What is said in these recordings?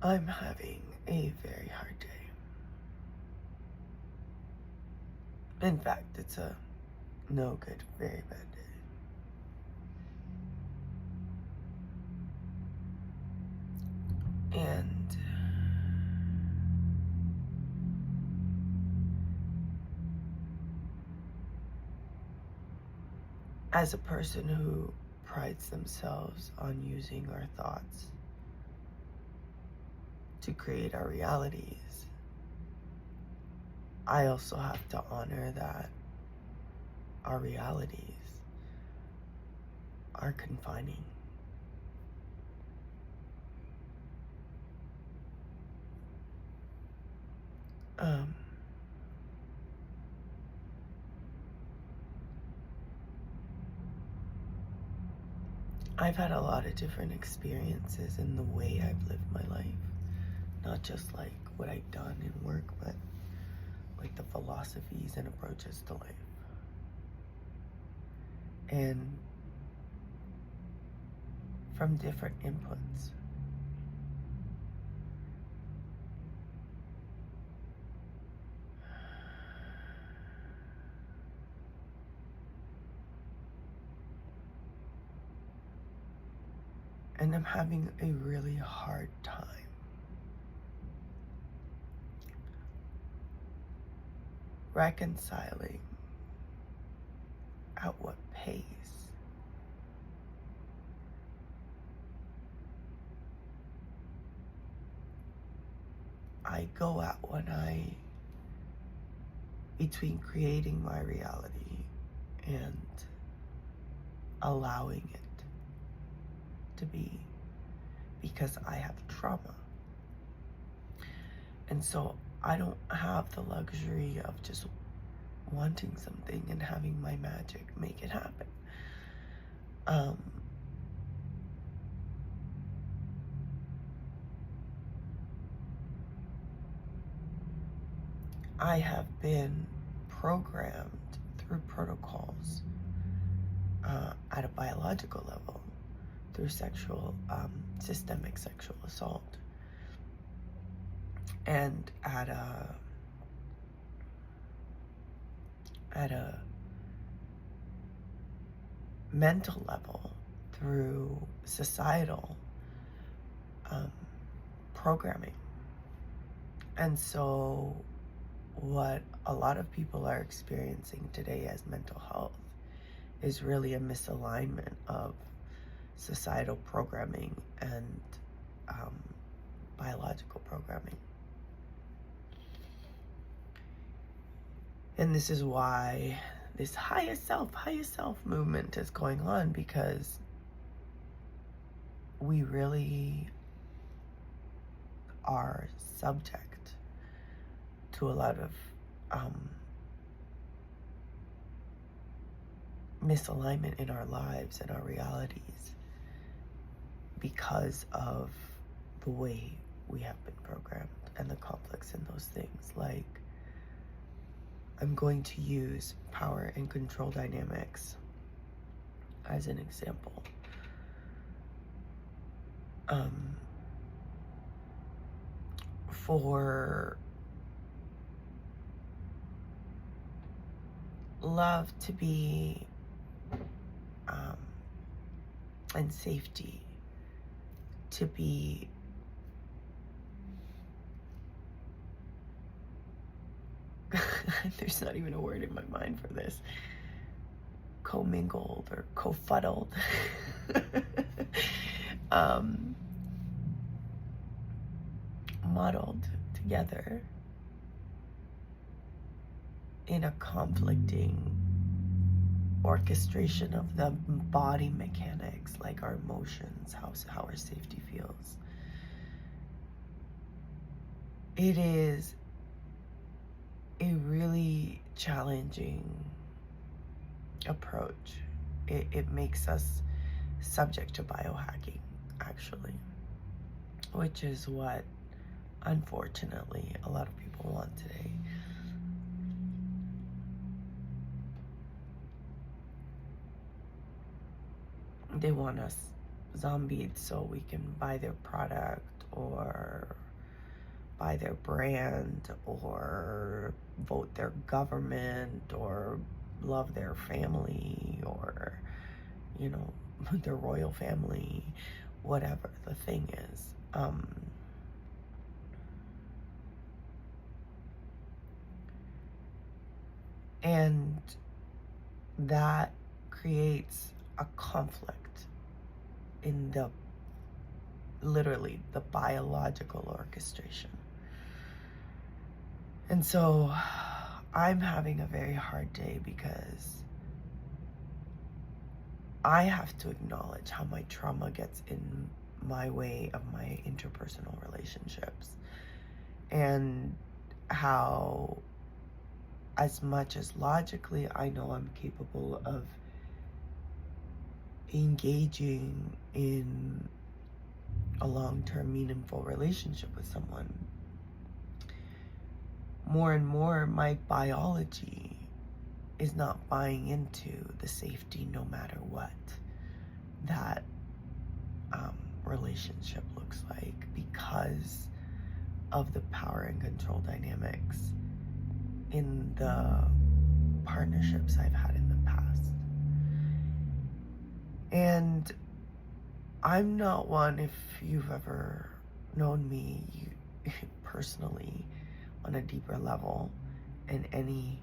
I'm having a very hard day. In fact, it's a no good, very bad day. And as a person who prides themselves on using our thoughts to create our realities, I also have to honor that our realities are confining. I've had a lot of different experiences in the way I've lived my life. Not just like what I've done in work, but like the philosophies and approaches to life. And from different inputs. And I'm having a really hard time reconciling at what pace I go at between creating my reality and allowing it to be, because I have trauma. And so I don't have the luxury of just wanting something and having my magic make it happen. I have been programmed through protocols at a biological level through systemic sexual assault, and at a mental level through societal programming. And so what a lot of people are experiencing today as mental health is really a misalignment of societal programming and biological programming. And this is why this highest self movement is going on, because we really are subject to a lot of misalignment in our lives and our realities because of the way we have been programmed and the conflicts in those things. Like, I'm going to use power and control dynamics as an example. For love to be and safety to be there's not even a word in my mind for this, commingled or co-fuddled, modeled together in a conflicting orchestration of the body mechanics, like our emotions, how our safety feels. It is a really challenging approach. It makes us subject to biohacking, actually, which is what, unfortunately, a lot of people want today. They want us zombied so we can buy their product or buy their brand or vote their government or love their family or, you know, their royal family, whatever the thing is. And that creates a conflict in the literally the biological orchestration. And so I'm having a very hard day because I have to acknowledge how my trauma gets in my way of my interpersonal relationships, and how, as much as logically I know I'm capable of engaging in a long-term meaningful relationship with someone, more and more my biology is not buying into the safety no matter what that relationship looks like, because of the power and control dynamics in the partnerships I've had in the past. And I'm not one, if you've ever known me personally on a deeper level in any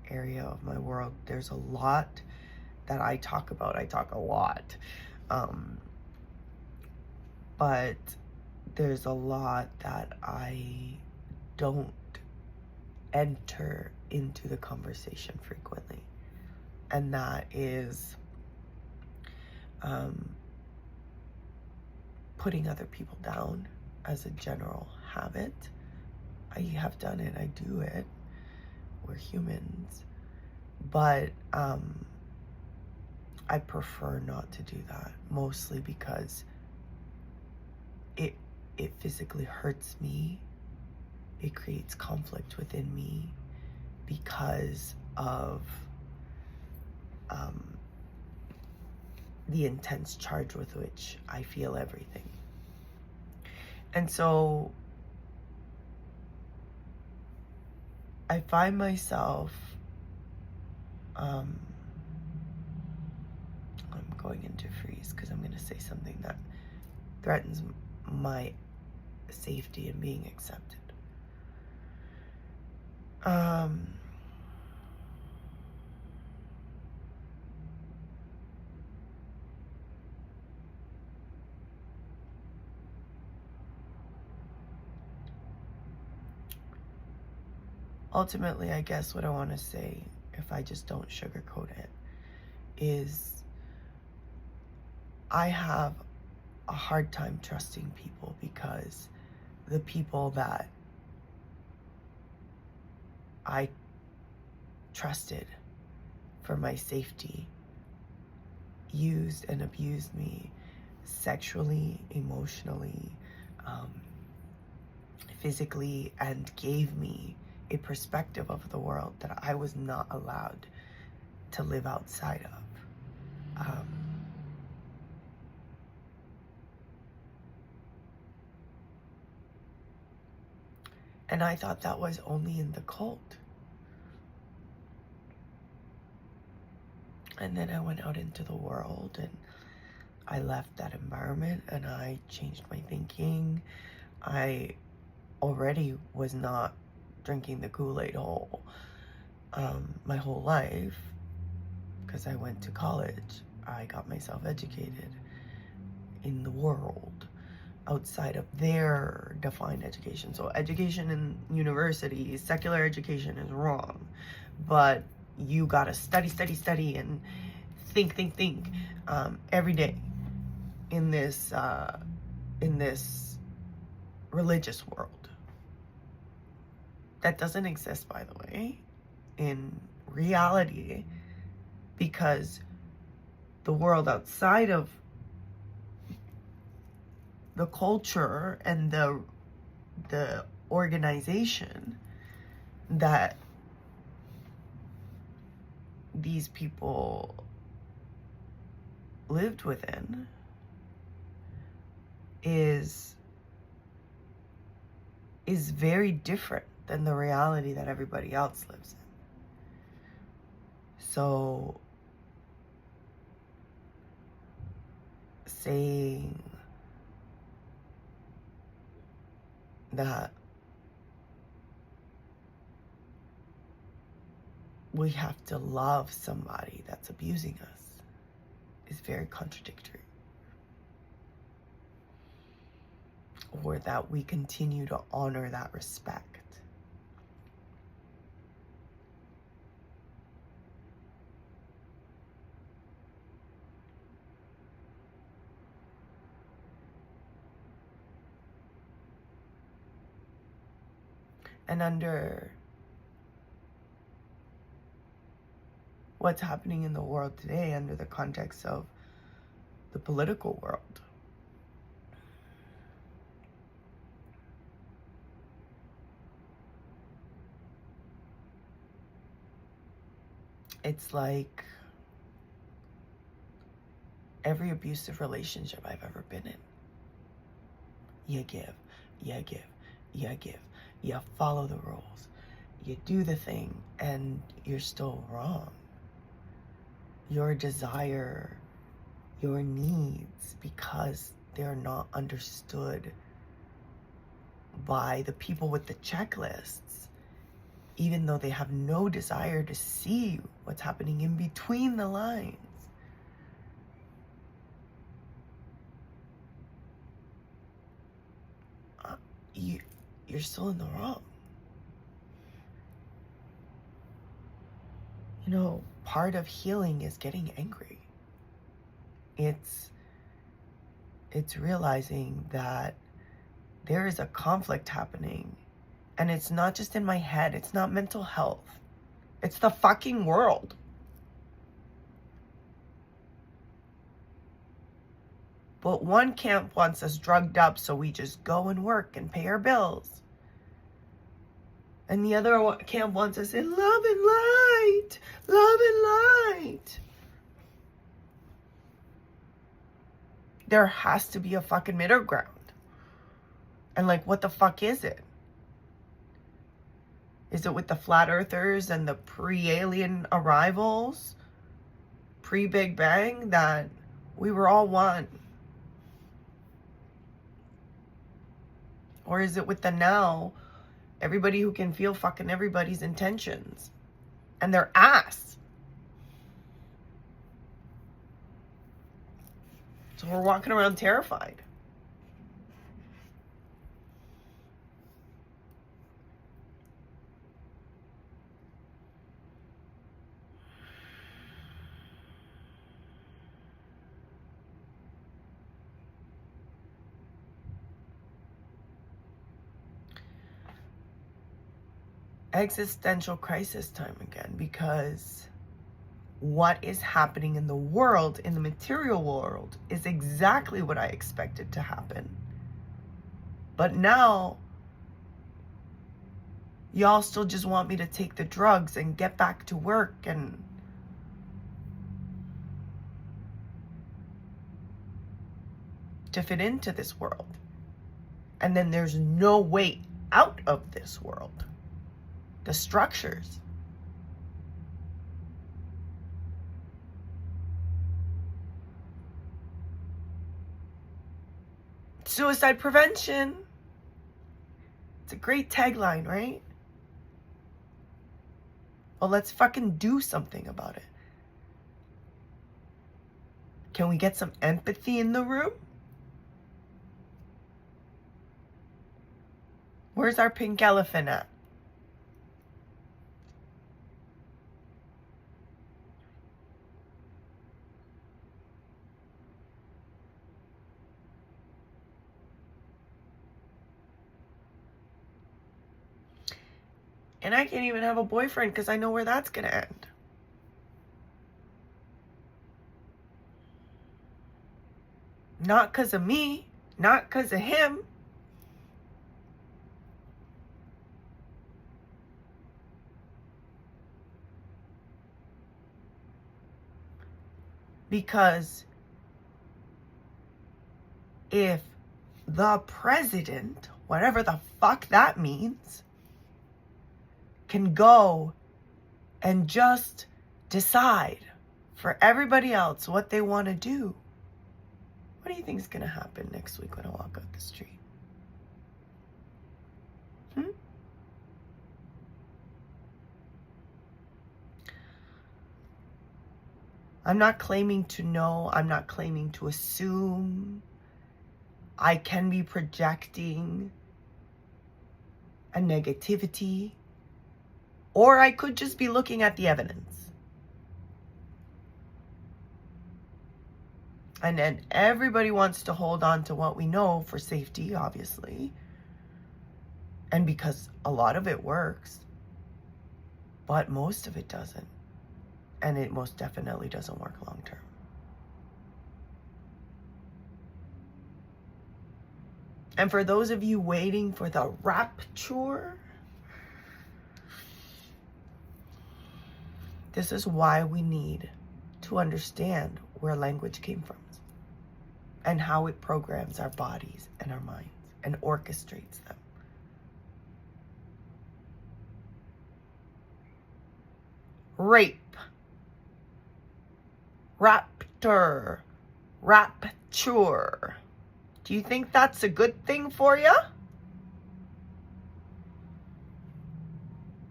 area of my world, there's a lot that I talk about. I talk a lot. But there's a lot that I don't enter into the conversation frequently. And that is putting other people down as a general habit. I have done it, I do it. We're humans. But I prefer not to do that, mostly because it physically hurts me. It creates conflict within me because of the intense charge with which I feel everything. And so I find myself, I'm going into freeze because I'm going to say something that threatens my safety and being accepted. Ultimately, I guess what I want to say, if I just don't sugarcoat it, is I have a hard time trusting people, because the people that I trusted for my safety used and abused me sexually, emotionally, physically, and gave me a perspective of the world that I was not allowed to live outside of. And I thought that was only in the cult. And then I went out into the world and I left that environment and I changed my thinking. I already was not drinking the Kool-Aid whole my whole life, because I went to college. I got myself educated in the world outside of their defined education. So education in universities, secular education, is wrong, but you gotta study and think every day in this religious world that doesn't exist, by the way, in reality, because the world outside of the culture and the organization that these people lived within is very different than the reality that everybody else lives in. So saying that we have to love somebody that's abusing us is very contradictory. Or that we continue to honor that respect. And under what's happening in the world today, under the context of the political world, it's like every abusive relationship I've ever been in. You give, you give, you give. You follow the rules. You do the thing, and you're still wrong. Your desire, your needs, because they're not understood by the people with the checklists, even though they have no desire to see what's happening in between the lines. You're still in the wrong. You know, part of healing is getting angry. It's realizing that there is a conflict happening, and it's not just in my head. It's not mental health. It's the fucking world. But one camp wants us drugged up so we just go and work and pay our bills. And the other camp wants us in love and light. Love and light. There has to be a fucking middle ground. And like, what the fuck is it? Is it with the flat earthers and the pre-alien arrivals? Pre-Big Bang, that we were all one? Or is it with the now, everybody who can feel fucking everybody's intentions and their ass? So we're walking around terrified. Existential crisis time again, because what is happening in the world, in the material world, is exactly what I expected to happen. But now, y'all still just want me to take the drugs and get back to work and to fit into this world. And then there's no way out of this world. The structures. Suicide prevention. It's a great tagline, right? Well, let's fucking do something about it. Can we get some empathy in the room? Where's our pink elephant at? And I can't even have a boyfriend because I know where that's going to end. Not because of me, not because of him. Because if the president, whatever the fuck that means, can go and just decide for everybody else what they want to do, what do you think is going to happen next week when I walk out the street? I'm not claiming to know. I'm not claiming to assume. I can be projecting a negativity, or I could just be looking at the evidence. And then everybody wants to hold on to what we know for safety, obviously. And because a lot of it works, but most of it doesn't. And it most definitely doesn't work long term. And for those of you waiting for the rapture, this is why we need to understand where language came from and how it programs our bodies and our minds and orchestrates them. Rape. Raptor. Rapture. Do you think that's a good thing for you?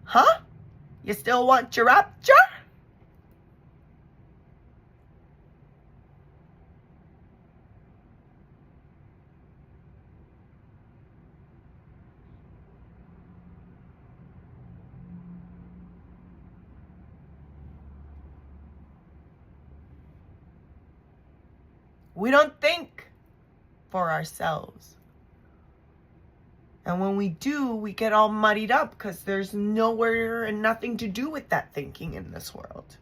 Huh? You still want your rapture? We don't think for ourselves. And when we do, we get all muddied up because there's nowhere and nothing to do with that thinking in this world.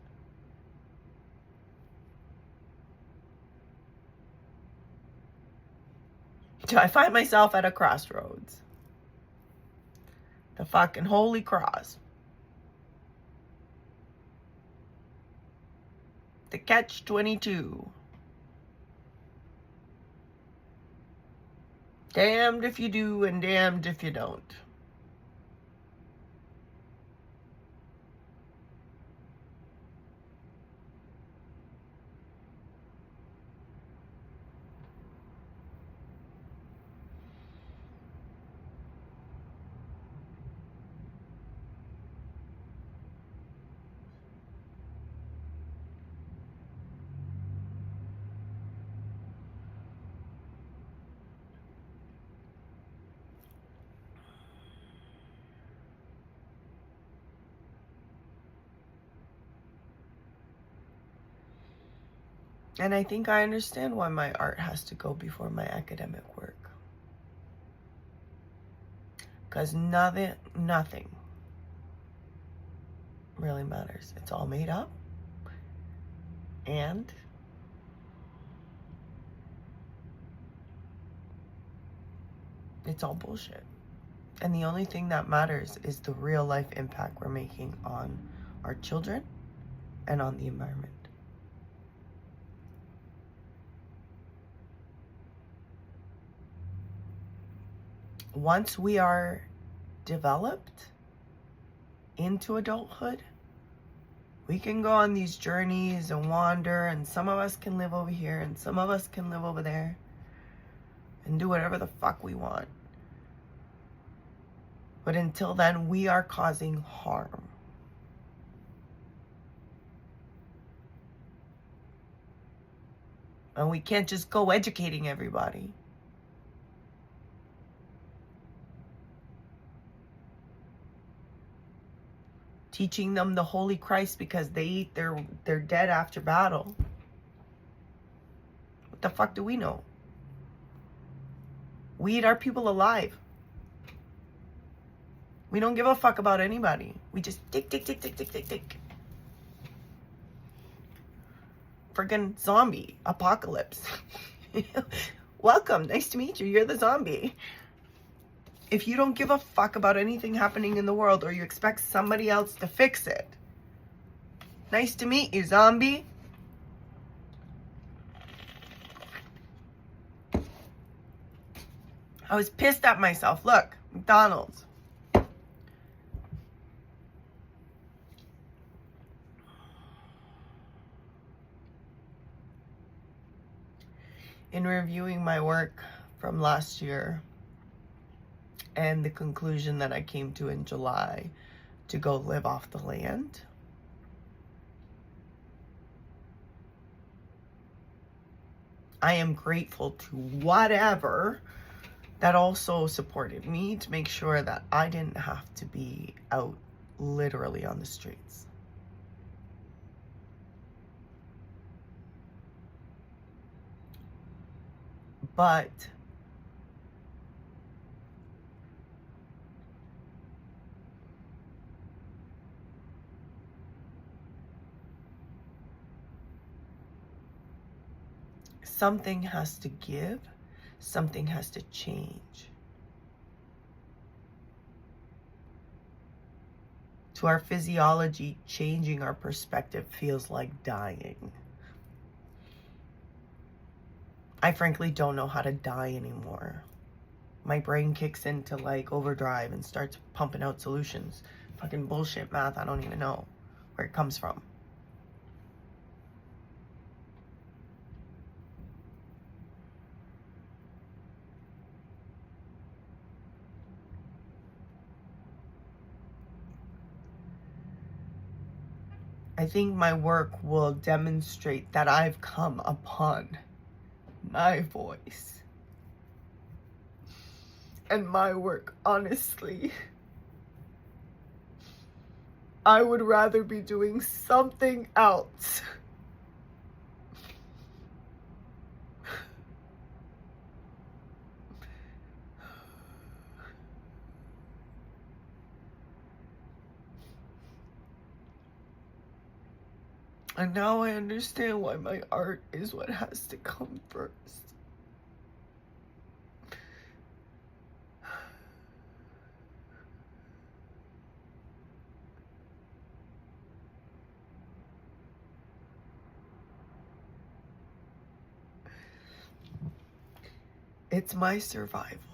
So I find myself at a crossroads. The fucking holy cross. The catch-22. Damned if you do and damned if you don't. And I think I understand why my art has to go before my academic work. Because nothing really matters. It's all made up. And it's all bullshit. And the only thing that matters is the real life impact we're making on our children and on the environment. Once we are developed into adulthood, we can go on these journeys and wander, and some of us can live over here and some of us can live over there and do whatever the fuck we want. But until then, we are causing harm. And we can't just go educating everybody. Teaching them the Holy Christ because they eat their dead after battle. What the fuck do we know? We eat our people alive. We don't give a fuck about anybody. We just tick, tick, tick, tick, tick, tick, tick. Friggin' zombie apocalypse. Welcome, nice to meet you. You're the zombie. If you don't give a fuck about anything happening in the world or you expect somebody else to fix it, nice to meet you, zombie. I was pissed at myself. Look, McDonald's. In reviewing my work from last year and the conclusion that I came to in July to go live off the land, I am grateful to whatever that also supported me to make sure that I didn't have to be out literally on the streets. But something has to give, something has to change. To our physiology, changing our perspective feels like dying. I frankly don't know how to die anymore. My brain kicks into like overdrive and starts pumping out solutions. Fucking bullshit math, I don't even know where it comes from. I think my work will demonstrate that I've come upon my voice. And my work, honestly, I would rather be doing something else. And now I understand why my art is what has to come first. It's my survival.